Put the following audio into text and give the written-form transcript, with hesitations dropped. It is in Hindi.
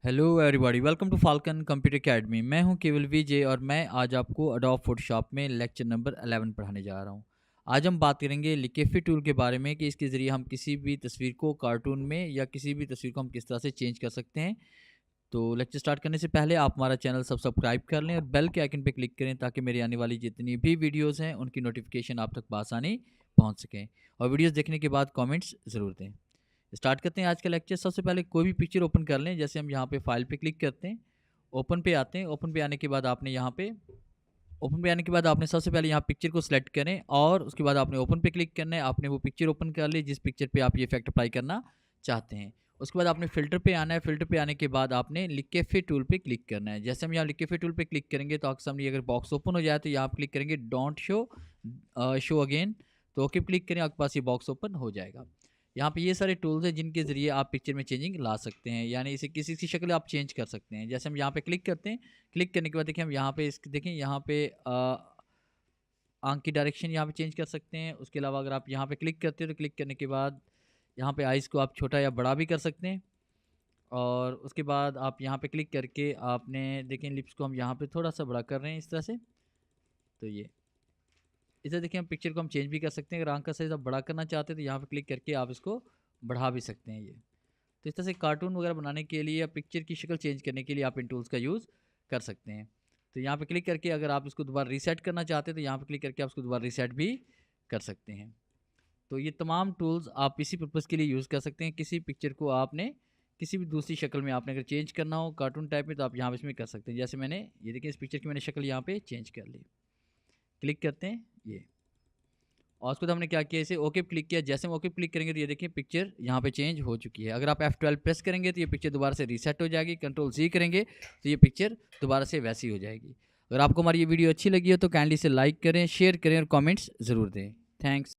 Hello everybody, welcome to Falcon computer academy. मैं हूं केवल विजय और मैं आज आपको एडोब फोटोशॉप में लेक्चर नंबर 11 पढ़ाने जा रहा हूं। आज हम बात करेंगे लिकेफी टूल के बारे में कि इसके ज़रिए हम किसी भी तस्वीर को कार्टून में या किसी भी तस्वीर को हम किस तरह से चेंज कर सकते हैं। तो लेक्चर स्टार्ट करने से पहले आप हमारा चैनल सब्सक्राइब कर लें और बेल के आइकन पर क्लिक करें ताकि मेरी आने वाली जितनी भी वीडियोज़ हैं उनकी नोटिफिकेशन आप तक बआसानी पहुँच सकें। और वीडियोज़ देखने के बाद कॉमेंट्स ज़रूर दें। स्टार्ट करते हैं आज का लेक्चर। सबसे पहले कोई भी पिक्चर ओपन कर लें। जैसे हम यहाँ पे फाइल पे क्लिक करते हैं, ओपन पे आते हैं। ओपन पे आने के बाद आपने यहाँ पे ओपन पे आने के बाद आपने सबसे पहले यहाँ पिक्चर को सिलेक्ट करें और उसके बाद आपने ओपन पे क्लिक करना है। आपने वो पिक्चर ओपन कर ली जिस पिक्चर पे आप ये इफेक्ट अप्लाई करना चाहते हैं। उसके बाद आपने फ़िल्टर पे आना है। फ़िल्टर पे आने के बाद आपने लिकेफी टूल पे क्लिक करना है। जैसे हम यहाँ लिकेफी टूल पे क्लिक करेंगे तो आपके सामने ये अगर बॉक्स ओपन हो जाए तो यहाँ आप क्लिक करेंगे डोंट शो अगेन, तो ओके क्लिक करें, आपके पास ये बॉक्स ओपन हो जाएगा। यहाँ पे ये सारे टूल्स हैं जिनके ज़रिए आप पिक्चर में चेंजिंग ला सकते हैं, यानी इसे किसी की शक्ल आप चेंज कर सकते हैं। जैसे हम यहाँ पे क्लिक करते हैं, क्लिक करने के बाद देखिए हम यहाँ पे देखें यहाँ पे आंख की डायरेक्शन यहाँ पे चेंज कर सकते हैं। उसके अलावा अगर आप यहाँ पे क्लिक करते हैं तो क्लिक करने के बाद यहाँ पे आइज़ को आप छोटा या बड़ा भी कर सकते हैं। और उसके बाद आप यहाँ पे क्लिक करके आपने देखें लिप्स को हम यहाँ पे थोड़ा सा बड़ा कर रहे हैं इस तरह से। तो ये इधर देखिए हम पिक्चर को हम चेंज भी कर सकते हैं। अगर आंख का साइज़ आप बड़ा करना चाहते हैं तो यहाँ पे क्लिक करके आप इसको बढ़ा भी सकते हैं। ये तो इस तरह से कार्टून वगैरह बनाने के लिए या पिक्चर की शक्ल चेंज करने के लिए आप इन टूल्स का यूज़ कर सकते हैं। तो यहाँ पे क्लिक करके अगर आप इसको दोबारा रीसेट करना चाहते हैं तो यहाँ पे क्लिक करके आप इसको दोबारा रीसेट भी कर सकते हैं। तो ये तमाम टूल्स आप इसी पर्पज़ के लिए यूज़ कर सकते हैं। किसी पिक्चर को आपने किसी भी दूसरी शक्ल में आपने अगर चेंज करना हो कार्टून टाइप में तो आप यहाँ पे इसमें कर सकते हैं। जैसे मैंने ये देखिए इस पिक्चर की मैंने शक्ल यहाँ पे चेंज कर ली। क्लिक करते हैं ये, और उसके बाद हमने क्या किया, इसे ओके क्लिक किया। जैसे हम ओके क्लिक करेंगे तो ये देखिए पिक्चर यहाँ पे चेंज हो चुकी है। अगर आप F12 प्रेस करेंगे तो ये पिक्चर दोबारा से रीसेट हो जाएगी। कंट्रोल C करेंगे तो ये पिक्चर दोबारा से वैसी हो जाएगी। अगर आपको हमारी ये वीडियो अच्छी लगी हो तो काइंडली से लाइक करें, शेयर करें और कमेंट्स ज़रूर दें। थैंक्स।